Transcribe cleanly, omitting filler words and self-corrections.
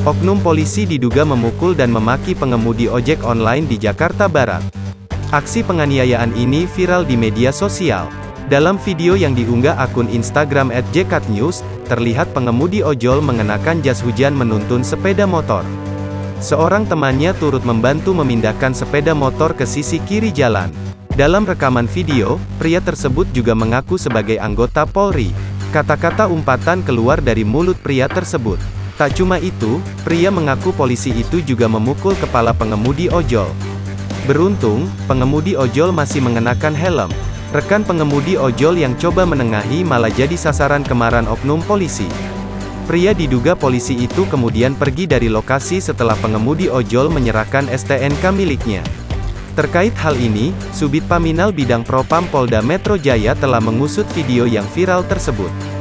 Oknum polisi diduga memukul dan memaki pengemudi ojek online di Jakarta Barat. Aksi penganiayaan ini viral di media sosial. Dalam video yang diunggah akun Instagram @jkatnews, terlihat pengemudi ojol mengenakan jas hujan menuntun sepeda motor. Seorang temannya turut membantu memindahkan sepeda motor ke sisi kiri jalan. Dalam rekaman video, pria tersebut juga mengaku sebagai anggota Polri. Kata-kata umpatan keluar dari mulut pria tersebut. Tak cuma itu, pria mengaku polisi itu juga memukul kepala pengemudi ojol. Beruntung, pengemudi ojol masih mengenakan helm. Rekan pengemudi ojol yang coba menengahi malah jadi sasaran kemarahan oknum polisi. Pria diduga polisi itu kemudian pergi dari lokasi setelah pengemudi ojol menyerahkan STNK miliknya. Terkait hal ini, Subit Paminal Bidang Propam Polda Metro Jaya telah mengusut video yang viral tersebut.